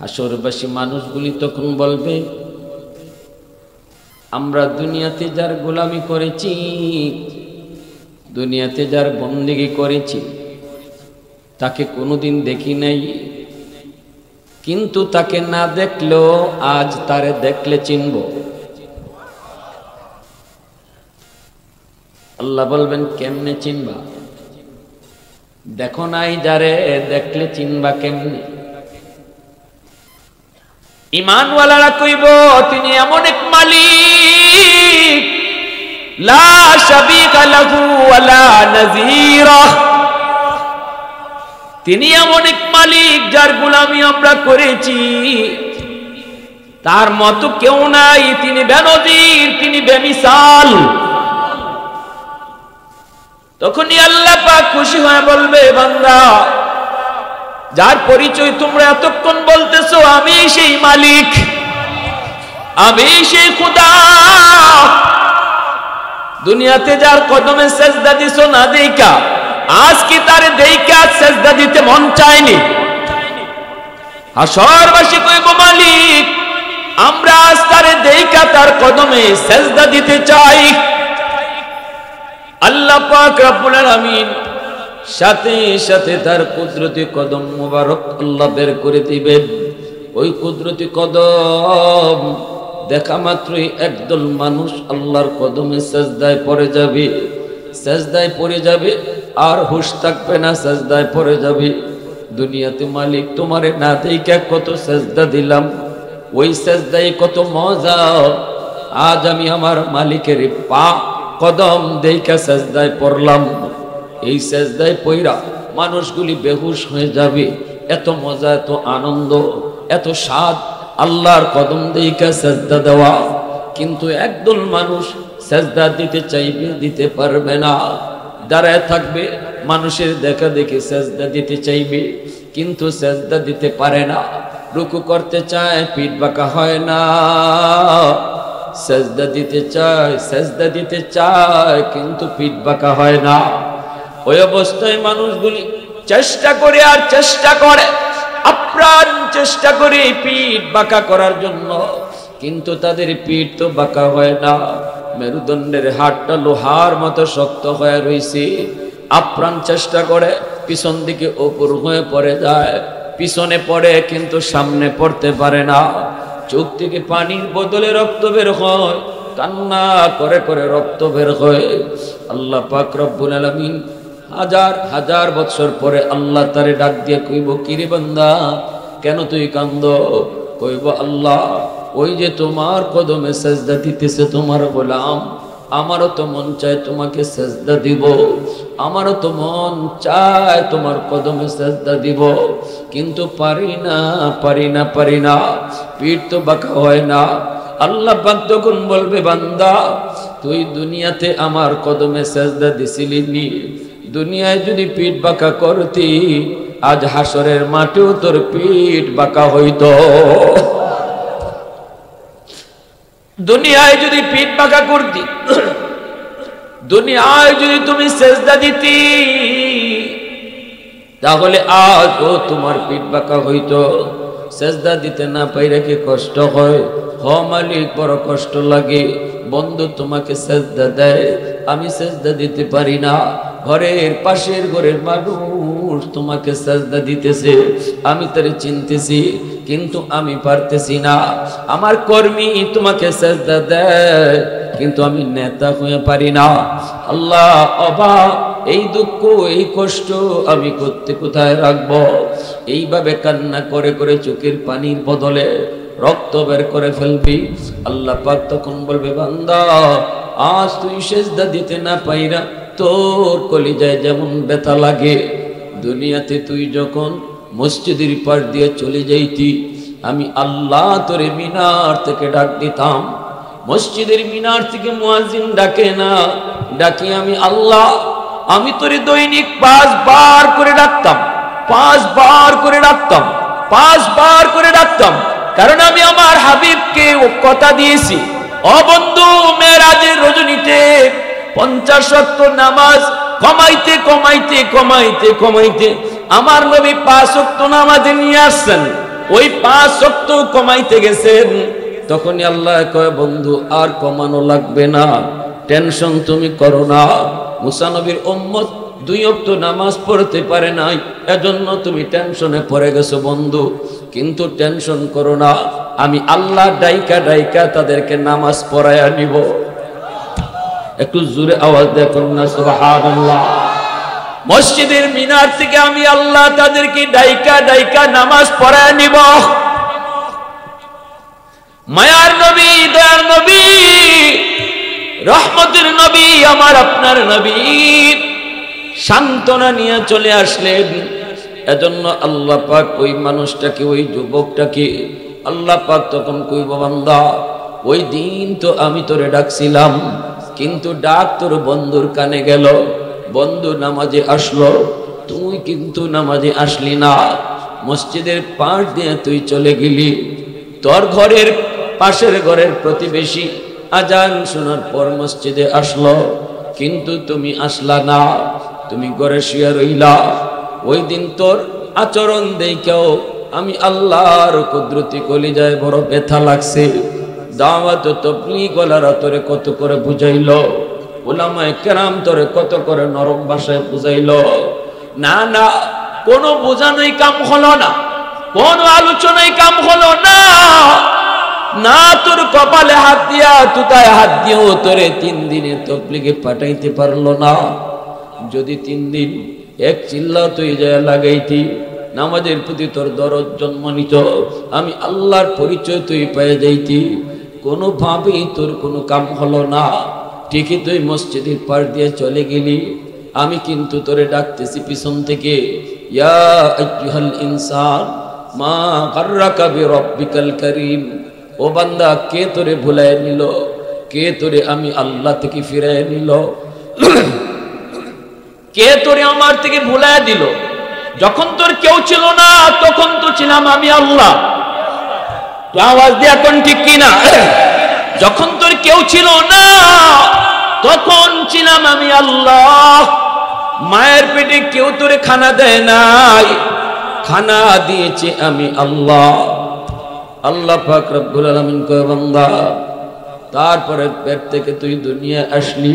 হাসরবাসী মানুষগুলি তখন বলবে, আমরা দুনিয়াতে যার গোলামি করেছি, দুনিয়াতে যার বন্দেগী করেছি, তাকে কোনোদিন দেখি নাই, কিন্তু তাকে না দেখলেও আজ তারে দেখলে চিনব। আল্লাহ বলবেন, কেমনে চিনবা? দেখো নাই যারে, দেখলে চিনবা কেমনে? ঈমানওয়ালারা কইব, তিনি এমন এক মালিক, লা শাবীকা লাহু ওয়ালা নাযীরা। তিনি এমন এক মালিক যার গোলামি আমরা করেছি, তার মতো কেউ নাই, তিনি বেনজির, তিনি বেমিসাল। তখনই আল্লাহ পাক খুশি হয়ে বলবে, বান্দা, যার পরিচয় তোমরা এতক্ষণ বলতেছো, আমি সেই মালিক, আমি সেই খোদা। দুনিয়াতে যার কদমে সেজদা দিছো না দেইকা, আজকে তারে দেইকা সেজদা দিতে মন চায়নি। হাসরবাসী কইব, মালিক, আমরা আজ তারে দেইকা তার কদমে সেজদা দিতে চাই। আল্লাহ পাক রব্বুল আলামিন সাথে সাথে তার কুদরতি কদম মুবারক আল্লাহ বের করে দিবেন। ওই কুদরতি কদম দেখা মাত্রই একদল মানুষ আল্লাহর কদমে সেজদায় পড়ে যাবে, সেজদায় পড়ে যাবে, আর হুঁশ থাকবে না, সেজদায় পড়ে যাবে। দুনিয়াতে মালিক তোমারে না দেইখা কত সেজদা দিলাম, ওই সেজদায় কত মজা, আজ আমি আমার মালিকের পা কদম দেইখা সেজদায় পড়লাম। এই সেজদায় পইরা মানুষগুলি বেহুশ হয়ে যাবে। এত মজা, এত আনন্দ, এত স্বাদ আল্লাহর কদম দেইখা সেজদা দেওয়া। কিন্তু একদল মানুষ সেজদা দিতে চাইবে, দিতে পারবে না, দাঁড়ায় থাকবে, মানুষের দেখা দেখে সেজদা দিতে চাইবে, কিন্তু সেজদা দিতে পারে না। রুকু করতে চায়, পিঠ বাঁকা হয় না। সেজদা দিতে চায়, সেজদা দিতে চায়, কিন্তু পিঠ বাঁকা হয় না। ওই অবস্থায় মানুষগুলি চেষ্টা করে আর চেষ্টা করে, আপ্রাণ চেষ্টা করে পিঠ বাঁকা করার জন্য, কিন্তু তাদের পিঠ তো বাঁকা হয় না। মেরুদণ্ডের হাড়টা লোহার মতো শক্ত হয়ে রয়েছে। আপ্রাণ চেষ্টা করে, পিছন দিকে উপর হয়ে পড়ে যায়, পিছনে পড়ে কিন্তু সামনে পড়তে পারে না। চোখ থেকে পানির বদলে রক্ত বের হয়, কান্না করে করে রক্ত বের হয়। আল্লাহ পাক রব্বুল আলামিন হাজার হাজার বছর পরে আল্লাহ তারে ডাক দিয়ে কইব, কিরে বান্দা, কেন তুই কান্দ? কইব, আল্লাহ, ওই যে তোমার কদমে সেজদা দিতেছে তোমার গোলাম, আমারও তো মন চায় তোমাকে সেজদা দিব, আমারও তো মন চায় তোমার কদমে সেজদা দিব, কিন্তু পারি না, পারি না, পারি না, পিঠ তো বাঁকা হয় না। আল্লাহ পাক তখন বলবে, বান্দা, তুই দুনিয়াতে আমার কদমে সেজদা দিছিলি নি? দুনিয়ায় যদি পিঠ বাঁকা করতি, আজ হাসরের মাঠেও তোর পিঠ বাঁকা হইতো। দুনিয়ায় যদি পিঠ বাঁকা করতি, দুনিয়ায় যদি তুমি সেজদা দিতি, তাহলে আজও তোমার পিঠ বাঁকা হইতো। সেজদা দিতে না পাইরা কি কষ্ট হয়? হ মালিক, বড় কষ্ট লাগে। বন্ধু তোমাকে সেজদা দেয়, আমি সেজদা দিতে পারি না। ঘরের পাশের ঘরের মানুষ তোমাকে সেজদা দিতেছে, আমি তারে চিনতেছি, কিন্তু আমি পারতেছি না। আমার কর্মী তোমাকে সেজদা দেয়, কিন্তু আমি নেতা হয়ে পারি না। আল্লাহ, অভাব, এই দুঃখ, এই কষ্ট আমি করতে কোথায় রাখবো? এইভাবে কান্না করে করে চোখের পানির বদলে রক্ত বের করে ফেলবি। আল্লাহ পাক তখন বলবে, বান্দা, আজ তুই সেজদা দিতে না পাইরা তোর কলিজায় যেমন ব্যথা লাগে, দুনিয়াতে তুই যখন মসজিদের পাশ দিয়ে চলে যাইতি, আমি আল্লাহ তোরে মিনার থেকে ডাক দিতাম। মসজিদের মিনার থেকে মুয়াজ্জিন ডাকে না, ডাকি আমি আল্লাহ। আমি তোরে দৈনিক 5 বার করে ডাকতাম, 5 বার করে ডাকতাম, 5 বার করে ডাকতাম, কারণ আমি আমার হাবিবকে ও কথা দিয়েছি, ও বন্ধু, মেরাজের রজনীতে 50 ওয়াক্ত নামাজ কমাইতে কমাইতে কমাইতে কমাইতে আমার নবী 5 ওয়াক্ত নামাজে নিয়ে আসছেন। ওই 5 ওয়াক্ত কমাইতে গেছেন, তখনই আল্লাহ কয় বন্ধু আর কমানো লাগবে না, টেনশন তুমি করো না। মুসা নবীর উম্মত 2 ওয়াক্ত নামাজ পড়তে পারে নাই, এজন্য তুমি টেনশনে পড়ে গেছো বন্ধু, কিন্তু টেনশন করো না, আমি আল্লাহ ডাইকা ডাইকা তাদেরকে নামাজ পড়ায়া নিব। একটু জোরে আওয়াজ দেখুন না সুবহানাল্লাহ। মসজিদের মিনার থেকে আমি আল্লাহ তাদেরকে ডাইকা ডাইকা নামাজ পড়ায়া নিব। মায়ার নবী, দয়ার নবী, রহমতের নবী, আমার আপনার নবী সান্ত্বনা নিয়ে চলে আসলেন। এজন্য আল্লাহ পাক ওই মানুষটাকে, ওই যুবকটাকে আল্লাহ পাক তখন কইব বান্দা, ওই দিন তো আমি তোরে ডাকছিলাম, কিন্তু ডাক তোর বন্ধুর কানে গেল, বন্ধু নামাজে আসলো, তুই কিন্তু নামাজে আসলি না, মসজিদের পাশ দিয়ে তুই চলে গেলি, তোর ঘরের পাশের ঘরের প্রতিবেশী আজান শোনার পর মসজিদে আসলো, কিন্তু তুমি আসলা না, তুমি ঘরে শুয়ে রইলা। ওই দিন তোর আচরণ দেখেও আমি আল্লাহর কুদরতি কলিজায় বড় ব্যথা লাগছে। দাওয়াত তাবলীগ ওয়ালারা তোরে কত করে বুঝাইলো, উলামায়ে কেরাম তোরে কত করে নরম ভাষায় বুঝাইলো, না না কোনো বোঝানোই কাম হলো না, কোনো আলোচনাই কাম হলো না, না তোর কপালে হাত দিয়া তুতায় হাত দিয়েও তোরে 3 দিনে তাবলীগে পাঠাইতে পারলো না। যদি 3 দিন এক চিল্লা তুই যায় লাগাইতি, নামাজের প্রতি তোর দরদ জন্ম নিত, আমি আল্লাহর পরিচয় তুই পেয়ে যাইতি, কোনোভাবেই তোর কোনো কাম হলো না, ঠিকই তুই মসজিদের পার দিয়ে চলে গেলি। আমি কিন্তু তোরে ডাকতেছি পিছন থেকে, ইয়া আইয়ুহাল ইনসান মা গাররাকা বিরাব্বিকাল কারীম, ও বান্দা কে তোরে ভুলায় নিল, কে তোরে আমি আল্লাহ থেকে ফিরায় নিল, কে তোরে আমার থেকে ভুলায় দিল? যখন তোর কেউ ছিল না তখন তো ছিলাম আমি আল্লাহ। তো আওয়াজ দিয়ে এখন ঠিক কিনা? যখন তোর কেউ ছিল না তখন ছিলাম আমি আল্লাহ। মায়ের পেটে কেউ তোরে খানা দেয় নাই, খানা দিয়েছে আমি আল্লাহ। আল্লাহ পাক রব্বুল আলামিন কয় বান্দা, তারপরে পেট থেকে তুই দুনিয়া আসলি,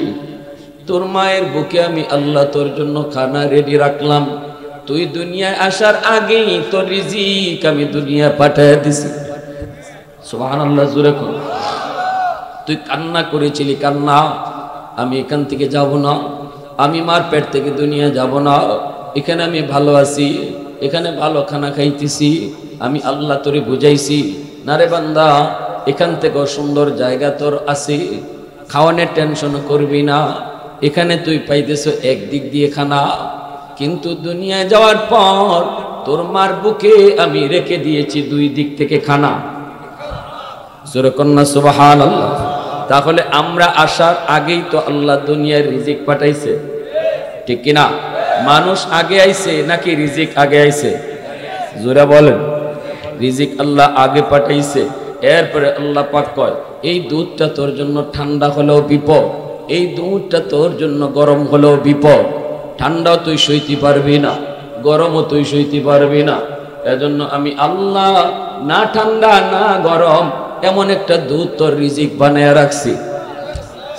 তোর মায়ের বুকে আমি আল্লাহ তোর জন্য খানা রেডি রাখলাম, তুই দুনিয়ায় আসার আগেই তোর রিজিক আমি দুনিয়া পাঠিয়ে দিছি। সুবহানাল্লাহ, জোরে কর। তুই কান্না করেছিলি, কান্না আমি এখান থেকে যাব না, আমি মার পেট থেকে দুনিয়া যাব না, এখানে আমি ভালো আছি, এখানে ভালো খানা খাইতেছি, আমি আল্লাহ তোরে বুঝাইছি না রে বান্দা, এখান থেকে সুন্দর জায়গা তোর আছে, খাওয়ানোর টেনশন করবি না, এখানে তুই পাইতেছ একদিক দিয়ে খানা, কিন্তু দুনিয়ায় যাওয়ার পর তোর মার বুকে আমি রেখে দিয়েছি 2 দিক থেকে খানা। জোরে কন্যা সুবহানাল্লাহ। তাহলে আমরা আসার আগেই তো আল্লাহ দুনিয়ার রিজিক পাঠাইছে, ঠিক কিনা? মানুষ আগে আইছে নাকি রিজিক আগে আইছে? জোরে বলেন। রিজিক আল্লাহ আগে পাঠাইছে, এরপরে আল্লাহ পাক কয় এই দুধটা তোর জন্য ঠান্ডা হলেও বিপদ, এই দুধটা তোর জন্য গরম হলেও বিপদ, ঠান্ডাও তুই সইতে পারবি না, গরমও তুই সইতে পারবি না, এজন্য আমি আল্লাহ না ঠান্ডা না গরম এমন একটা দুধ তোর রিজিক বানায় রাখছি।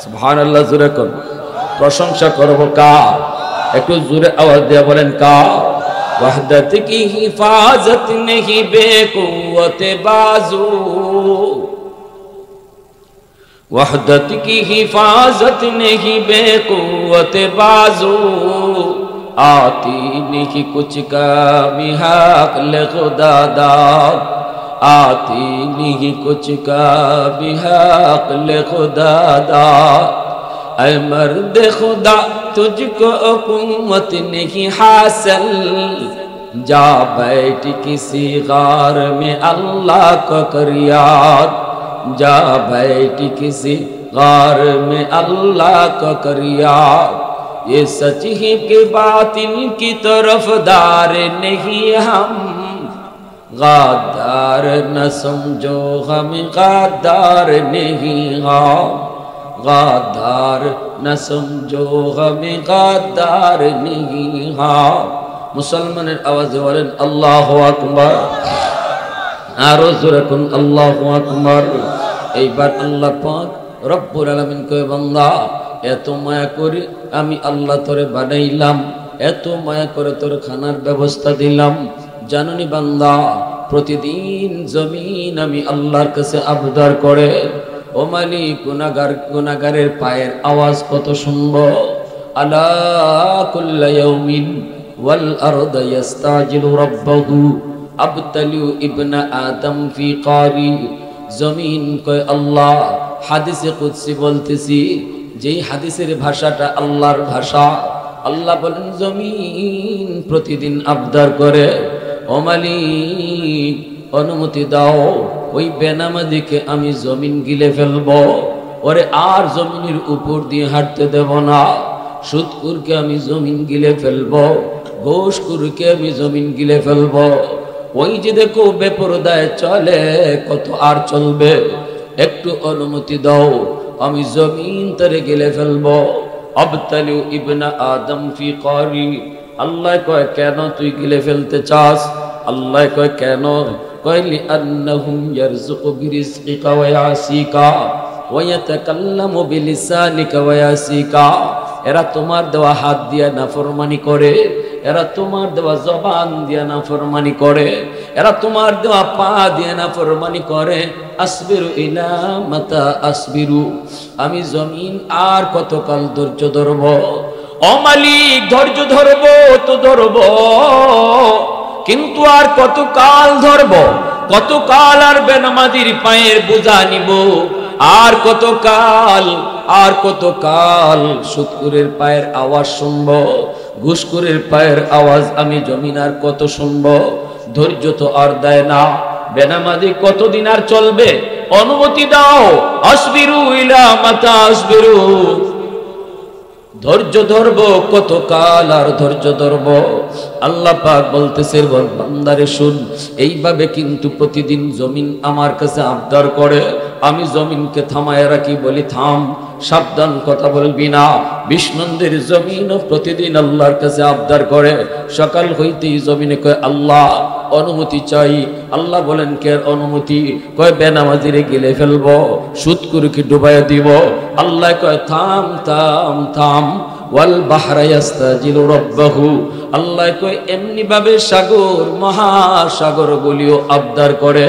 সুবহানাল্লাহ, জোরে কর। প্রশংসা করব কার? একটু জোরে আওয়াজ দিয়ে বলেন কার? वहदत की हिफाजत नहीं बेकुव्वत बाजू, वहदत की हिफाजत नहीं बेकुव्वत बाजू, आती नहीं कुछ कमी हक ले खुदा दाद, आती नहीं कुछ कमी हक ले खुदा दाद, ऐ मर्द खुदा तुझको हुकूमत नहीं हासिल, जा बैठ किसी गार में अल्लाह को कर याद, जा बैठ किसी गार में अल्लाह को कर याद, ये सच ही कि बातिन की तरफदार नहीं हम, गादार न समझो हम गादार नहीं हम, गादार न समझो हमें गादार नहीं। हाँ, मुसलमाনের আওয়াজে বলেন আল্লাহু আকবার। আরো জোরে কোন আল্লাহু আকবার। এইবার আল্লাহ পাক রব্বুল আলামিন কয় বান্দা এত মায়া করে আমি আল্লাহ তোরে বানাইলাম, এত মায়া করে তোর খানার ব্যবস্থা দিলাম, জাননি বান্দা প্রতিদিন জমিন আমি আল্লাহর কাছে আবদার করে ও মালিক গুনাহগারের পায়ের আওয়াজ কত শুনবো। আলা কুল্লা ইয়াউমিন ওয়াল আরদু ইস্তাজিলু রাব্বাহু আবতালিউ ইবনা আদম ফি কারি। জমিন কয় আল্লাহ, হাদিসে কুদসি বলতেছি, যেই হাদিসের ভাষাটা আল্লাহর ভাষা। আল্লাহ বলেন জমিন প্রতিদিন আবদার করে ও মালিক অনুমতি দাও ওই বেনামাজিকে আমি জমিন গিলে ফেলবো, ওরে আর জমিনের উপর দিয়ে হাঁটতে দেব না। সুদকুরকে আমি জমিন গিলে ফেলবো, ঘোষকুরকে আমি জমিন গিলে ফেলবো। ওই যে দেখো বেপরদায় চলে, কত আর চলবে, একটু অনুমতি দাও আমি জমিন তরে গিলে ফেলবো। আবতালিউ ইবনা আদম ফি কারি। আল্লাহ কয় কেন তুই গিলে ফেলতে চাস? আল্লাহ কয় কেন? কয় লিআন্নাহুম ইয়ারযুকু বিরিজকিকা ওয়া ইয়াসিকা ওয়া ইয়াতাকাল্লামু বিলিসানিকা ওয়া ইয়াসিকা। এরা তোমার দেওয়া হাত দিয়া নাফরমানি করে, এরা তোমার দেওয়া জবান দিয়া নাফরমানি করে, এরা তোমার দেওয়া পা দিয়া নাফরমানি করে। আসবিরু ইলা মাতা আসবিরু। আমি জমিন আর কতকাল ধৈর্য ধরব? ও মালিক ধৈর্য ধরব তো ধরব, কিন্তু আর কতকাল ধরব? কতকাল আর বেনামাজির পায়ের বোঝা নিব? আর কতকাল, আর কতকাল সুদকুরের পায়ের আওয়াজ শুনব, ঘুষখোরের পায়ের আওয়াজ আমি জমিন আর কত শুনব? ধৈর্য তো আর দেয় না। বেনামাজি কতদিন আর চলবে? অনুমতি দাও। আসবিরু ইলা মাতা আসবিরু। ধৈর্য ধরব কতকাল আর ধৈর্য ধরব? আল্লাহ পাক বলতেছে বান্দারে শুন, এইভাবে কিন্তু প্রতিদিন জমিন আমার কাছে আবদার করে। আমি জমিনকে থামায় রাখি, বলি থাম, সাবধান, কথা বলবি না। বিষ্ণন্দের জমিনও প্রতিদিন আল্লাহর কাছে আবদার করে। সকাল হইতেই জমিনে কয় আল্লাহ অনুমতি চাই। আল্লাহ বলেন কে অনুমতি? কয় বেনামাজিরে গিলে ফেলবো, সুদকুরকে ডুবাইয়া দিব। আল্লাহ কয় থাম থাম থাম। ওয়াল বাহরা ইয়াস্তাজিলু রাব্বাহু। আল্লাহ কয় এমনি ভাবে সাগর, মহাসাগর গুলিও আবদার করে।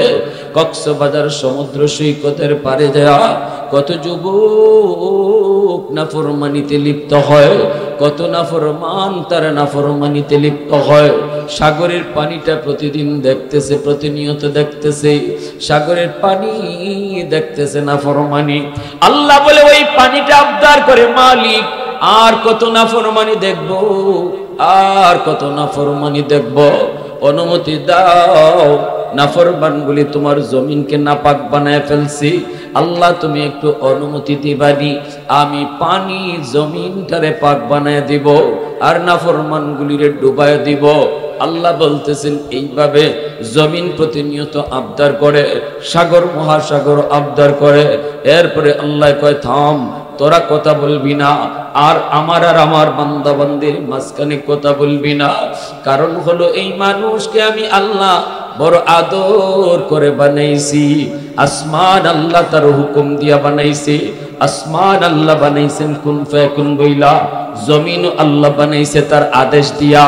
কক্সবাজার সমুদ্র সৈকতের পারে যাওয়া কত যুবক নাফরমানিতে লিপ্ত হয়, কত নাফরমান তারা নাফরমানিতে লিপ্ত হয়। সাগরের পানিটা প্রতিদিন দেখতেছে, প্রতিনিয়ত দেখতেছে, সাগরের পানি দেখতেছে নাফরমানি। আল্লাহ বলে ওই পানিটা আবদার করে মালিক আর কত নাফরমানি দেখব, আর কত নাফরমানি দেখব, অনুমতি দাও। নাফরমানগুলি তোমার জমিনকে নাপাক বানায় ফেলছি, আল্লাহ তুমি একটু অনুমতি দিবানি, আমি পানি জমিনটারে পাক বানায় দিব আর নাফরমানগুলিরে ডুবায় দিব। আল্লাহ বলতেছেন এইভাবে জমিন প্রতিনিয়ত আবদার করে, সাগর মহাসাগর আবদার করে। এরপরে আল্লাহ কয় থাম, তোরা কথা বলবি না, আর আমার বান্দা বান্দির মাঝখানে কথা বলবি না। কারণ হলো এই মানুষকে আমি আল্লাহ বড় আদর করে বানাইছি। আসমান আল্লাহ তার হুকুম দিয়া বানাইছে, আসমান আল্লাহ বানাইছেন কুন ফায়াকুন বইলা, জমিন আল্লাহ বানাইছে তার আদেশ দিয়া।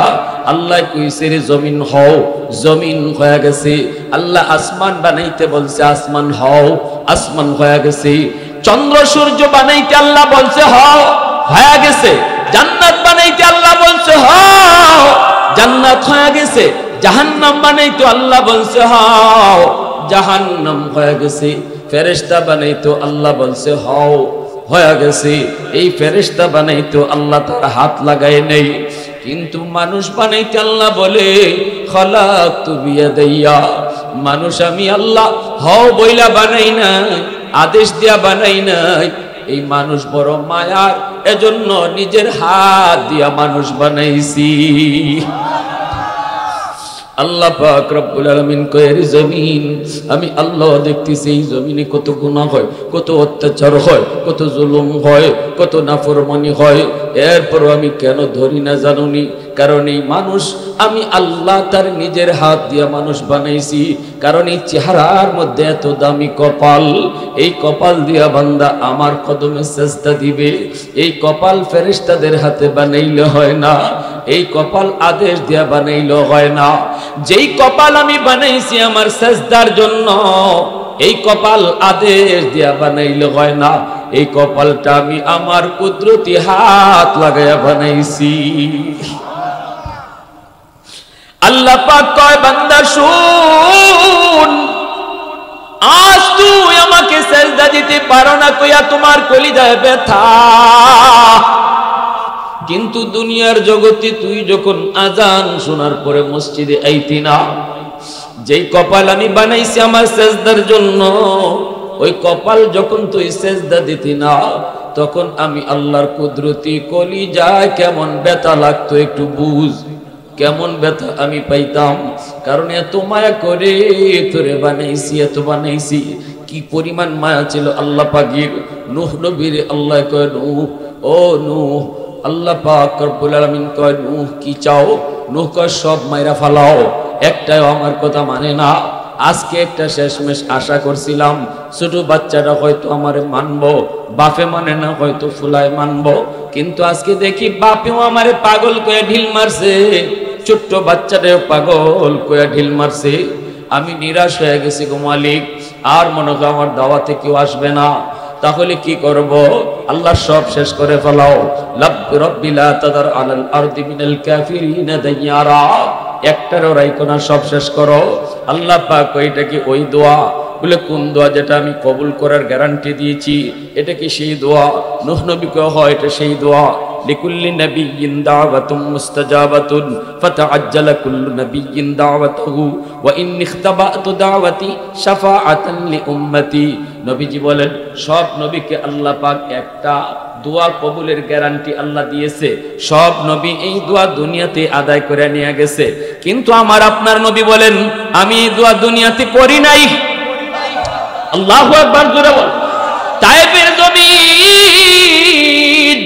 আল্লাহ কইছে রে জমিন হও, জমিন হয়ে গেছে। আল্লাহ আসমান বানাইতে বলছে, আসমান হও, আসমান হয়ে গেছে। চন্দ্র সূর্য বানাইতে আল্লাহ বলছে হও, হয়ে গেছে। জান্নাত বানাইতে আল্লাহ বলছে হও, জান্নাত হয়ে গেছে। জাহান্নাম বানাইতো আল্লাহ বলছে হও, জাহান্নাম হয়ে গেছে। ফেরেশতা বানাইতো আল্লাহ বলছে হও, হয়ে গেছে। এই ফেরেশতা বানাইতো আল্লাহ তার হাত লাগায় নেই, কিন্তু মানুষ বানাইতে আল্লাহ বলে খলাকতু বিয়াদাইয়া। মানুষ আমি আল্লাহ হও বইলা বানাই নাই, আদেশ দিয়া বানাই নাই। এই মানুষ বড় মায়ার, এজন্য নিজের হাত দিয়া মানুষ বানাইছি। আল্লাহ পাক রব্বুল আলামিন কয়ের জমিন, আমি আল্লাহ দেখতেছি এই জমিনে কত গুনাহ হয়, কত অত্যাচার হয়, কত জুলুম হয়, কত নাফরমানি হয়, এরপরও আমি কেন ধরি না জানুনি? কারণ এই মানুষ আমি আল্লাহ তার নিজের হাত দিয়া মানুষ বানাইছি। কারণ এই চেহারার মধ্যে এত দামি কপাল, এই কপাল দিয়া বান্দা আমার কদমে সেজদা দিবে। এই কপাল ফেরেশতাদের হাতে বানাইলে হয় না, এই কপাল আদেশ দিয়া বানাইলে হয় না। যেই কপাল আমি বানাইছি আমার সেজদার জন্য, এই কপাল আদেশ দিয়া বানাইলে হয় না। এই কপালটা আমি আমার কুদরতি হাত লাগাইয়া বানাইছি। আল্লাহ পাক কয় বান্দা শুন, আজ তুই আমাকে সেজদা দিতে পারো না কইয়া তোমার কলিজায় ব্যথা, কিন্তু দুনিয়ার জগতে তুই যখন আজান শোনার পরে মসজিদে আইতি না, যেই কপাল আমি বানাইছি আমার সেজদার জন্য, ওই কপাল যখন তুই সেজদা দিতি না, তখন আমি আল্লাহর কুদরতি কলিজায় কেমন ব্যথা লাগতো একটু বুঝ, কেমন ব্যথা আমি পাইতাম। কারণ এত মায়া করে তোরে বানাইছি, এত বানাইছি। কি পরিমাণ মায়া ছিল আল্লাহ পাকের। নূহ নবীর আল্লাহ কয় নূহ, ও নূহ, আল্লাহ পাক রব্বুল আলামিন কয় নূহ কি চাও? নূহ কয় সব মাইরা ফালাও, একটাও আমার কথা মানে না। আজকে একটা শেষমেশ আশা করছিলাম, ছোট বাচ্চাটা হয়তো আমারে মানবো, বাপে মানে না হয়তো ফুলায় মানবো, কিন্তু আজকে দেখি বাপেও আমারে পাগল কয়ে ঢিল মারছে, ছোট্ট বাচ্চাটাও পাগল কয়ে ঢিল মারছে। আমি নিরাশ হয়ে গেছি গো মালিক, আর মনে হয় আমার দাওয়াতে কেউ আসবে না। তাহলে কি করব? আল্লাহ সব শেষ করে ফেলাও। রব্বি লা তাদার আলাল আরদি মিনাল কাফিরিনা দাইয়ারা, একটারও রাইখো না, সব শেষ করো। আল্লাহ পাক ওইটা কি ওই দোয়া? বলে কোন দোয়া যেটা আমি কবুল করার গ্যারান্টি দিয়েছি? এটা কি সেই দোয়া? নূহ নবী কয় হয় এটা সেই দোয়া। লিকুল্লি নাবিয়্যিন দাওয়াতুম মুস্তাজাবাতুন ফাতাআজ্জালা কুল্লু নাবিয়্যিন দাওয়াতুহু ওয়া ইন্নী ইখতাবাতু দাওয়াতি শাফাআতান লি উম্মতি। নবীজি বলেন সব নবীকে আল্লাহ পাক একটা দোয়া কবুলের গ্যারান্টি আল্লাহ দিয়েছে। সব নবী এই দোয়া দুনিয়াতে আদায় করে নিয়ে গেছে, কিন্তু আমার আপনার নবী বলেন আমি এই দোয়া দুনিয়াতে করি নাই। আল্লাহু আকবার জোরে বল। তায়েফের জমিন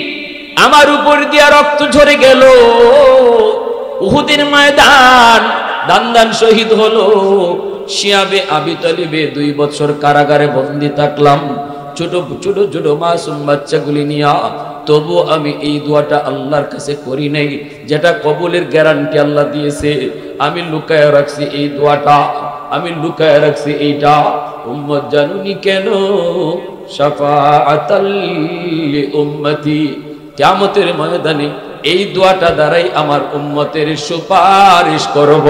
আমার উপর দিয়া রক্ত ঝরে গেল, উহুদের ময়দান দান দান শহীদ হলো, শিয়াবে আবি তালিবে 2 বছর কারাগারে বন্দী থাকলাম, ছোট ছোট ছোট মাসুম বাচ্চাগুলি নিয়া। তবু আমি এই দোয়াটা আল্লাহর কাছে করি নাই, যেটা কবুলের গ্যারান্টি আল্লাহ দিয়েছে। আমি লুকায় রাখছি এই দোয়াটা, আমি লুকায় রাখছি এইটা। উম্মত জানুনি কেন? শাফাআতাল লি উম্মতি, কিয়ামতের ময়দানে এই দোয়াটা দ্বারাই আমার উম্মতের সুপারিশ করব।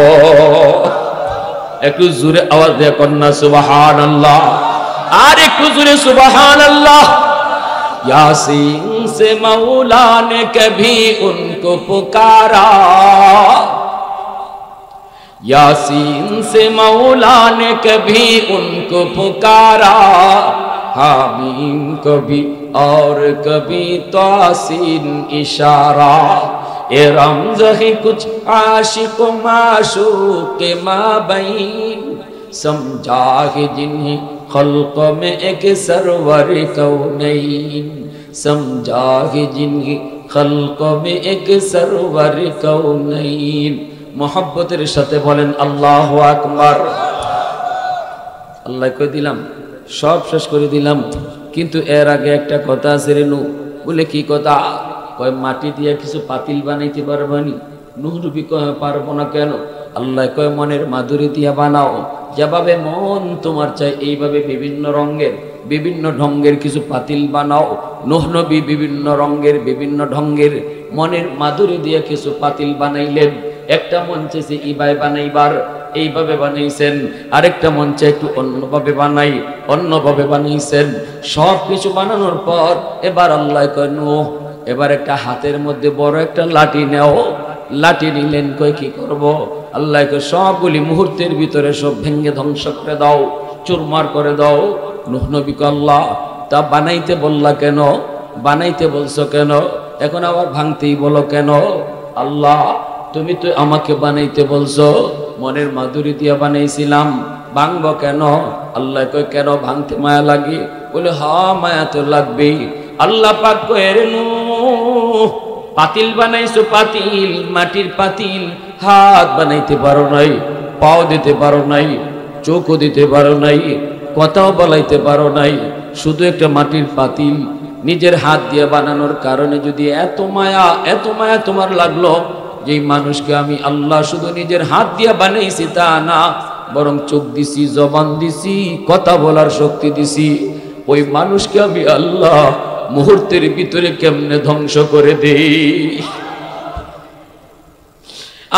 একটু জোরে আওয়াজ দিয়ে কন্যা সুবহানাল্লাহ, আর একটু জোরে সুবহানাল্লাহ। यासीन से मौला ने कभी उनको पुकारा, यासीन से मौला ने कभी उनको पुकारा, हामीम कभी और कभी तासीन इशारा। ए रमज़ है कुछ आशिक माशूक के माबैन, समझा है जिन्हें खल्क़ में एक सरवर कौनैन, समझा है जिन्हें खल्क़ में एक सरवर कौनैन। मोहब्बतेर साथे बोलेन आल्लाहु আকবার। আল্লাহ কই দিলাম, সব শেষ করে দিলাম, কিন্তু এর আগে একটা কথা আছে রে নূহ। বলে কি কথা? কয় মাটি দিয়ে কিছু পাতিল বানাইতে পারবানি? নূহ নবী কয় পারবো না কেন? আল্লাহ কয় মনের মাধুরী দিয়া বানাও, যেভাবে মন তোমার চাই এইভাবে বিভিন্ন রঙের বিভিন্ন ঢঙ্গের কিছু পাতিল বানাও। নূহ নবী বিভিন্ন রঙের বিভিন্ন ঢঙ্গের মনের মাধুরী দিয়ে কিছু পাতিল বানাইলেন। একটা মন চাইছে এইভাবে বানাইবার, এইভাবে বানাইছেন। আরেকটা মন চাই একটু অন্যভাবে বানাই, অন্যভাবে বানাইছেন। সব কিছু বানানোর পর এবার আল্লাহ কয় নূহ এবার একটা হাতের মধ্যে বড় একটা লাঠি নেও। লাঠি নিলেন, কয় কি করব? আল্লাহ কয় সবগুলি মুহূর্তের ভিতরে সব ভেঙ্গে ধ্বংস করে দাও, চুরমার করে দাও। নূহ নবী কয় আল্লাহ তা বানাইতে বললা কেন? বানাইতে বলছো কেন? এখন আবার ভাঙতেই বলো কেন? আল্লাহ তুমি তো আমাকে বানাইতে বলছো, মনের মাধুরী দিয়া বানাইছিলাম, ভাঙবো কেন? আল্লাহ কয় কেন ভাঙতে মায়া লাগে? বলে হ মায়া তো লাগবেই। আল্লাহ পাক কয় রে নূহ, পাতিল বানাইছো, পাতিল, মাটির পাতিল, হাত বানাইতে পারো নাই, পাও দিতে পারো নাই, চোখও দিতে পারো নাই, কথাও বলাইতে পারো নাই, শুধু একটা মাটির পাতিল নিজের হাত দিয়ে বানানোর কারণে যদি এত মায়া তোমার লাগলো, যে মানুষকে আমি আল্লাহ শুধু নিজের হাত দিয়ে বানাইছি তা না, বরং চোখ দিছি, জবান দিছি, কথা বলার শক্তি দিছি, ওই মানুষকে আমি আল্লাহ মুহূর্তের ভিতরে কেমনে ধ্বংস করে দেই?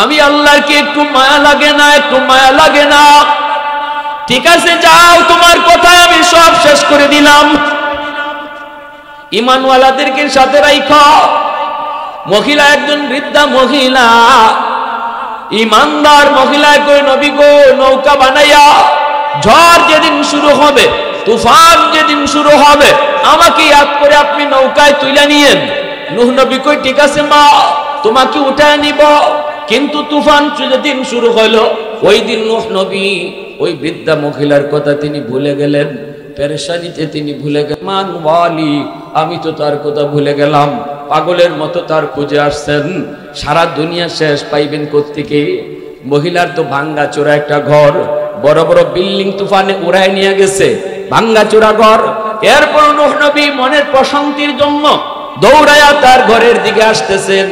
আমি আল্লাহর কি একটু মায়া লাগে না? একটু মায়া লাগে না? ঠিক আছে যাও, তোমার কথায় আমি সব শেষ করে দিলাম। ঈমানওয়ালাদেরকে সাথে রাইখো। মহিলা, একজন বৃদ্ধা মহিলা, ঈমানদার মহিলা কই নবী গো, নৌকা বানাইয়া ঝড় যেদিন শুরু হবে, তুফান যেদিন শুরু হবে, আমাকে ইয়াদ করে আপনি নৌকায় তুলে নিয়েন। নূহ নবী কই ঠিক আছে মা, তোমাকে উঠায় নিব। কিন্তু তুফান যেদিন শুরু হলো, ওই দিন নূহ নবী ওই বৃদ্ধা মহিলার কথা তিনি ভুলে গেলেন, পেরেশানিতে তিনি ভুলে গেলেন। মান ওয়ালি, আমি তো তার কথা ভুলে গেলাম। পাগলের মতো তার খুঁজে আসছেন, সারা দুনিয়া শেষ পাইবেন কোত্থেকে? মহিলার তো ভাঙ্গা চোরা একটা ঘর, বড় বড় বিল্ডিং তুফানে উড়ায় নিয়ে গেছে, ভাঙ্গা চোরা ঘর। এরপর নূহ নবী মনের প্রশান্তির জন্য দৌড়ায়া তার ঘরের দিকে আসতেছেন।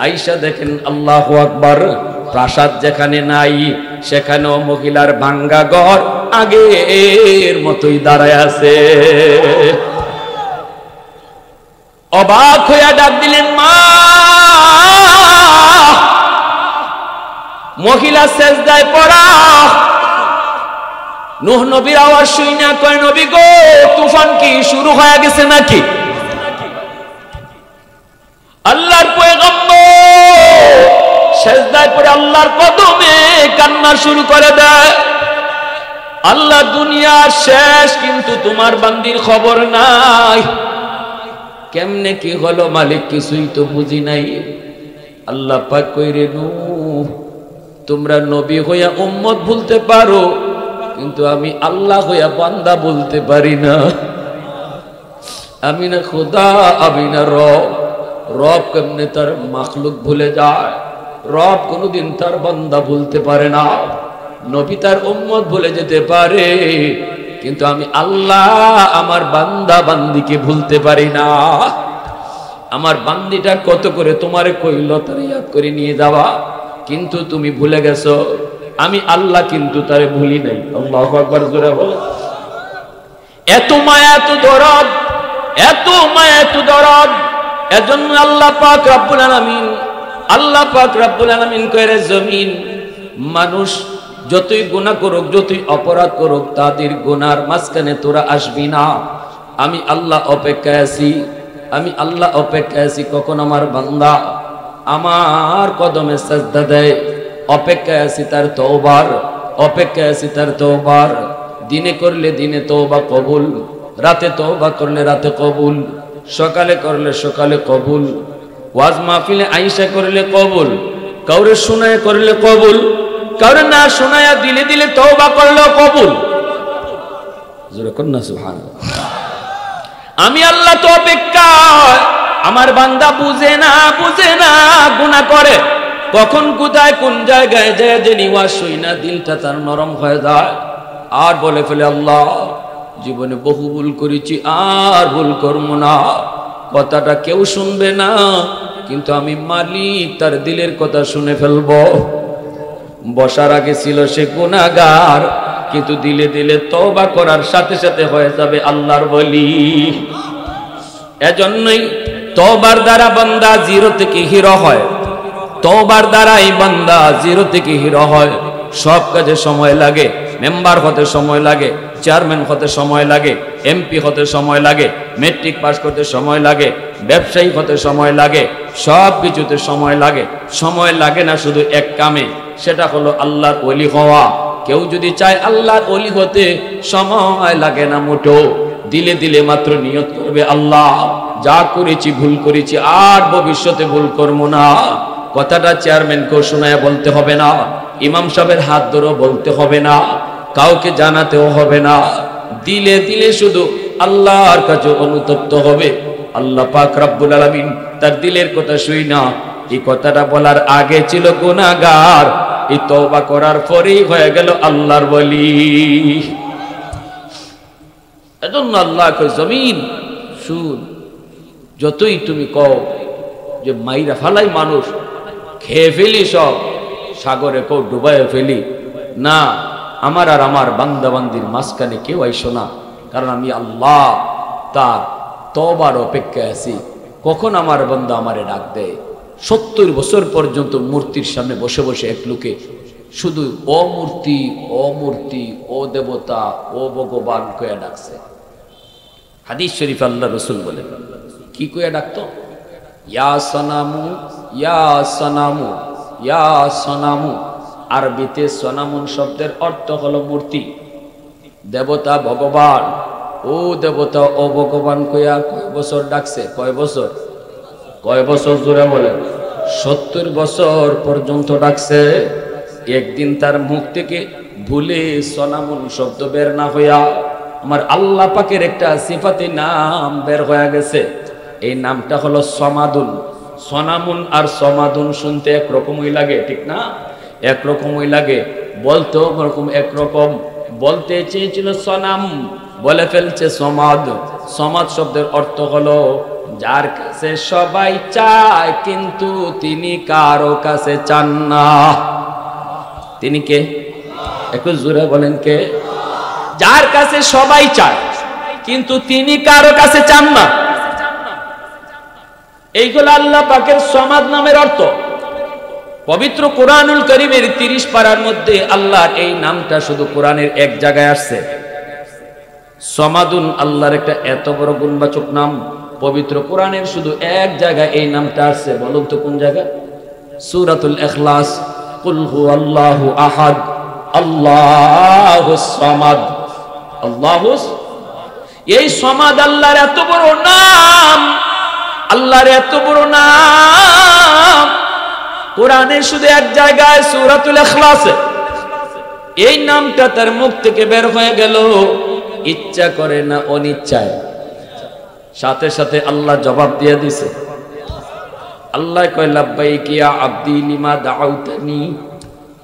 আয়েশা দেখেন আল্লাহু আকবার, প্রাসাদ যেখানে নাই সেখানেও মহিলার ভাঙ্গা ঘর আগের মতোই দাঁড়ায় আছে। অবাক হইয়া ডাক দিলেন মা। মহিলা সেজদায় পড়া। নূহ নবীর আওয়াজ শুইনা কয় নবী গো, তুফান কি শুরু হয়ে গেছে নাকি? আল্লাহর পয়গম্বর সেজদায় পড়ে আল্লাহর কদমে কান্না শুরু করে দেয়। আল্লাহ দুনিয়া শেষ, কিন্তু তোমার বান্দির খবর নাই। কেমনে কি হলো মালিক কিছুই তো বুঝি নাই। আল্লাহ পাক কইরে নূহ, তোমরা নবী হইয়া উম্মত ভুলতে পারো, কিন্তু আমি আল্লাহ হইয়া বান্দা বলতে পারি না। আমি না খোদা, আমি না রব। রব কেমনে তার মাখলুক ভুলে যায়? রব কোনোদিন তার বান্দা ভুলতে পারে না। নবী তার উম্মত ভুলে যেতে পারে, কিন্তু আমি আল্লাহ আমার বান্দা বান্দিকে ভুলতে পারি না। আমার বান্দিটা কত করে তোমারে কইল তার ইয়াদ করে নিয়ে যাওয়া, কিন্তু তুমি ভুলে গেছো। আমি আল্লাহ কিন্তু তারে ভুলি নাই। আল্লাহু আকবার, জোরে বলো। এত মায়া, এত দরদ, এত মায়া, এত দরদ। এজন্য আল্লাহ পাক রব্বুল আলামিন, আল্লাহ পাক রব্বুল আলামিন কইরে জমিন, মানুষ যতই গুনাহ করুক, যতই অপরাধ করুক, তাদের গুনার মাঝখানে তোরা আসবি না। আমি আল্লাহ অপেক্ষায় আছি, আমি আল্লাহ অপেক্ষায় আছি কখন আমার বান্দা আমার কদমে সাজদা দেয়। অপেক্ষায় আছি তার তওবার, অপেক্ষায় আছি তার তওবার। দিনে করলে দিনে তওবা কবুল, রাতে তওবা করলে রাতে কবুল, সকালে করলে সকালে কবুল, ওয়াজ মাহফিলে আয়েশা করলে কবুল, কাউরে শোনায় করলে কবুল, কাউরে না শোনায়া দিলে দিলে তওবা করলেও কবুল। জোরে কর না সুবহানাল্লাহ। আমি আল্লাহ তো অপেক্ষা। আমার বান্দা বুঝে না, বুঝে না, গুনাহ করে, কখন কোথায় কোন জায়গায় যায় যে নিওয়াজ শুই না দিলটা তার নরম হয়ে যায়, আর বলে ফেলে আল্লাহ জীবনে বহু ভুল করেছি, আর ভুল করব না। কথাটা কেউ শুনবে না, কিন্তু আমি মালিক তার দিলের কথা শুনে ফেলব। বসার আগে ছিল সে গুনাহগার, কিন্তু দিলে দিলে তওবা করার সাথে সাথে হয়ে যাবে আল্লাহর ওলি। এজন্যই তওবার দ্বারা বান্দা জিরো থেকে হিরো হয়। তওবার দ্বারাই বান্দা জিরো থেকে হিরো হয়। সব কাজে সময় লাগে, মেম্বার হতে সময় লাগে, চেয়ারম্যান হতে সময় লাগে, এমপি হতে সময় লাগে, মেট্রিক পাস করতে সময় লাগে, ব্যবসায়ী হতে সময় লাগে, সব কিছুতে সময় লাগে। সময় লাগে না শুধু এক কামে, সেটা হলো আল্লাহর ওলি হওয়া। কেউ যদি চায় আল্লাহর ওলি হতে, সময় লাগে না মোটো। দিলে দিলে মাত্র নিয়ত করবে আল্লাহ যা করেছি ভুল করেছি, আর ভবিষ্যতে ভুল করব না। কথাটা চেয়ারম্যানকেও শোনায় বলতে হবে না, ইমাম সাহেবের হাত ধরেও বলতে হবে না, কাউকে জানাতেও হবে না। দিলে দিলে শুধু আল্লাহর কাছে অনুতপ্ত হবে। আল্লাহ পাক রব্বুল আলামিন তার দিলের কথা শুই না, এই কথাটা বলার আগে ছিল গুনাহগার, এই তওবা করার পরেই হয়ে গেল আল্লাহর ওলি। এজন্য আল্লাহ কয় জমিন শুন, যতই তুমি কও যে মাইরা ফালাই মানুষ, খেয়ে ফেলি সব, সাগরে কও ডুবাইয়ে ফেলি, না, আমার আর আমার বান্দাবান্দির মাঝখানে কেউ আইসো না, কারণ আমি আল্লাহ তার তওবার অপেক্ষায় আছি। কখন আমার বান্দা আমারে ডাক দেয়। 70 বছর পর্যন্ত মূর্তির সামনে বসে বসে এক লোকে শুধু ও মূর্তি, ও মূর্তি, ও দেবতা, ও ভগবান কয়ে ডাকছে। হাদিস শরীফ আল্লাহ রসুল বলেন, কি কয়ে ডাকতো? ইয়া সনামু, ইয়া সনামু, ইয়া সনামু। আরবিতে সনামুন শব্দের অর্থ হলো মূর্তি। দেবতা, ভগবান, ও দেবতা, ও ভগবান কয়া কয় বছর ডাকছে? কয় বছর? কয় বছর জোরে বলেন? 70 বছর পর্যন্ত ডাকছে। একদিন তার মুখ থেকে ভুলে সনামুন শব্দ বের না হইয়া আমার আল্লাহ পাকের একটা সিফাতি নাম বের হয়ে গেছে। এই নামটা হলো সমাদুন। সনামুন আর সমাদুন শুনতে একরকমই লাগে, ঠিক না? একরকমই লাগে, বলতেও একরকম। বলতে চেয়েছিল সনাম, বলে ফেলছে সমাদ। সমাদ শব্দের অর্থ হলো যার কাছে সবাই চায় কিন্তু তিনি কারো কাছে চান না। তিনি কে? একটু জোরে বলেন, কে? যার কাছে সবাই চায় কিন্তু তিনি কারো কাছে চান না। এইগুলো আল্লাহ পাকের সমাদ নামের অর্থ। পবিত্র কোরআনুল কারীমের 30 পারার মধ্যে আল্লাহর এই নামটা শুধু কোরআনের এক জায়গায় আসছে। সমাদুন আল্লাহর একটা এত বড় গুণবাচক নাম, পবিত্র কোরআনের শুধু এক জায়গায় এই নামটা আসছে। বলুন তো কোন জায়গায়? সূরাতুল ইখলাস, কুল হুয়াল্লাহু আহাদ, আল্লাহুস সামাদ। আল্লাহুস, এই সমাদ আল্লাহর এত বড় নাম, আল্লাহর এত বড় নাম কোরআনের শুধু এক জায়গায় সূরাতুল ইখলাসে এই নামটা তার মুখ থেকে বের হয়ে গেল। ইচ্ছা করে না অনিচ্ছায়, সাথে সাথে আল্লাহ জবাব দিয়ে দিছে। আল্লাহ কয় লাব্বাইক ইয়া আব্দি লিমা দাউতানি,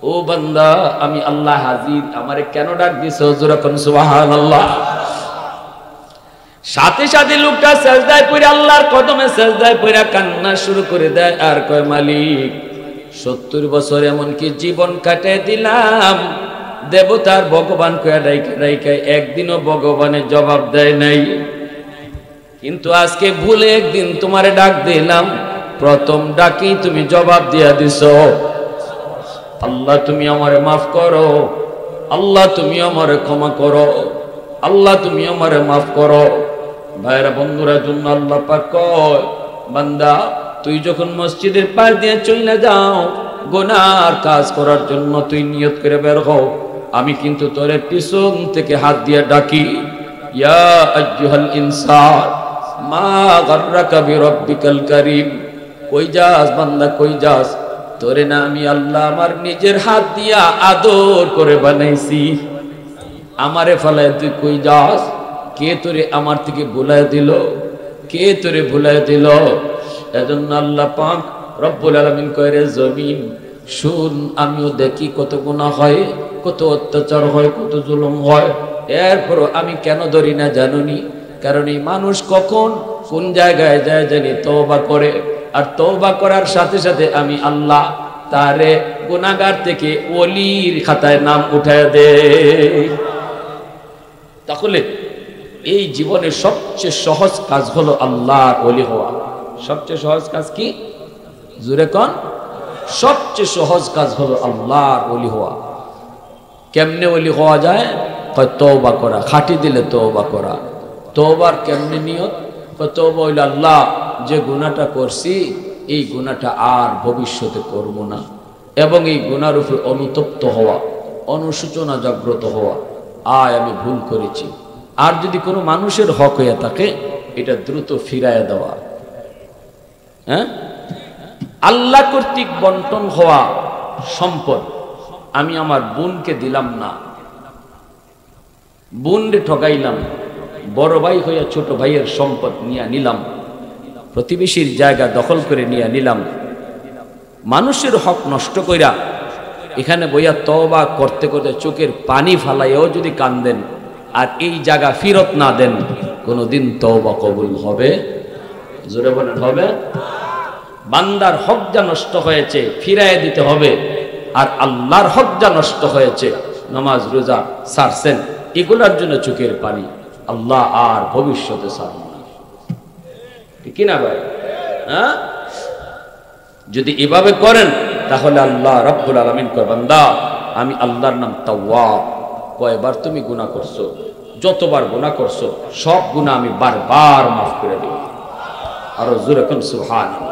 ও বান্দা আমি আল্লাহ হাজির, আমারে কেন ডাক দিছো? জোরে কোন সুবহানাল্লাহ। সাথে সাথে লোকটা সেজদায় পড়ে আল্লাহর কদমে সেজদায় পড়ে কান্না শুরু করে দেয় আর কয় মালিক 70 বছর এমনকি জীবন কাটিয়ে দিলাম, দেবতার ভগবান কয়া ডাইকা ডাইকা একদিনও ভগবানের জবাব দেয় নাই, কিন্তু আজকে ভুলে একদিন তোমারে ডাক দিলাম, প্রথম ডাকেই তুমি জবাব দিয়া দিছো। আল্লাহ তুমি আমারে মাফ করো, আল্লাহ তুমি আমারে ক্ষমা করো, আল্লাহ তুমি আমারে মাফ করো। ভাইরা বন্ধুরা, জন্য আল্লাহ পাক কয় বান্দা তুই যখন মসজিদের পাশ দিয়ে চলে যাও গুনার কাজ করার জন্য, তুই নিয়ত করে বের হও, আমি কিন্তু তোরে পিছন থেকে হাত দিয়ে ডাকি, ইয়া আইয়ুহাল ইনসান মা গাররাকা বিরাব্বিকাল কারীম। কই যাস বান্দা, কই যাস? তোরে না আমি আল্লাহ আমার নিজের হাত দিয়া আদর করে বানাইছি, আমারে ফলায় তুই কই যাস? কে তোরে আমার থেকে ভুলায় দিল? কে তোরে ভুলায় দিল? এজন্য আল্লাহ পাক রব্বুল আলামিন কয় রে জমিন শুন, আমিও দেখি কত গুনাহ হয়, কত অত্যাচার হয়, কত জুলুম হয়, এরপরও আমি কেন ধরি না জানুনি? কারণ এই মানুষ কখন কোন জায়গায় যায় জানি তওবা করে, আর তওবা করার সাথে সাথে আমি আল্লাহ তারে গুনাহগার থেকে ওলির খাতায় নাম উঠায় দেই। তাহলে এই জীবনের সবচেয়ে সহজ কাজ হলো আল্লাহর ওলি হওয়া। সবচেয়ে সহজ কাজ কি? জোরে কোন? সবচেয়ে সহজ কাজ হলো আল্লাহর ওলি হওয়া। কেমনে ওলি হওয়া যায়? কয় তওবা করা, খাটি দিলে তওবা করা। তওবার কেমনে নিয়ত? কয় তওবা হইল আল্লাহ যে গুনাহটা করছি এই গুনাহটা আর ভবিষ্যতে করব না, এবং এই গুনার উপর অনুতপ্ত হওয়া, অনুশোচনা জাগ্রত হওয়া, আয় আমি ভুল করেছি। আর যদি কোনো মানুষের হক হয়ে থাকে এটা দ্রুত ফিরাইয়া দেওয়া। হ্যাঁ, আল্লাহ কর্তৃক বন্টন হওয়া সম্পদ আমি আমার বোনকে দিলাম না, বোনরে ঠকাইলাম, বড় ভাই হইয়া ছোট ভাইয়ের সম্পদ নিয়ে নিলাম, প্রতিবেশীর জায়গা দখল করে নিয়ে নিলাম, মানুষের হক নষ্ট কইরা এখানে বইয়া তওবা করতে করতে চোখের পানি ফালাইয়াও যদি কান্দেন আর এই জায়গা ফিরত না দেন, কোনোদিন তওবা কবুল হবে? জোরে বলেন হবে? বান্দার হক যা নষ্ট হয়েছে ফিরাইয়া দিতে হবে, আর আল্লাহর হক যা নষ্ট হয়েছে, নামাজ রোজা ছাড়ছেন, এগুলার জন্য চোখের পানি, আল্লাহ আর ভবিষ্যতে ছাড়বে না। ঠিক না ভাই? হ্যাঁ, যদি এভাবে করেন তাহলে আল্লাহ রাব্বুল আলামিন কয়, বান্দা আমি আল্লাহর নাম তাওয়াব। কয়বার তুমি গুনাহ করছো, যতবার গুনাহ করছো সব গুনাহ আমি বারবার মাফ করে দেব। আরো জোরে কোন সুবহানাল্লাহ।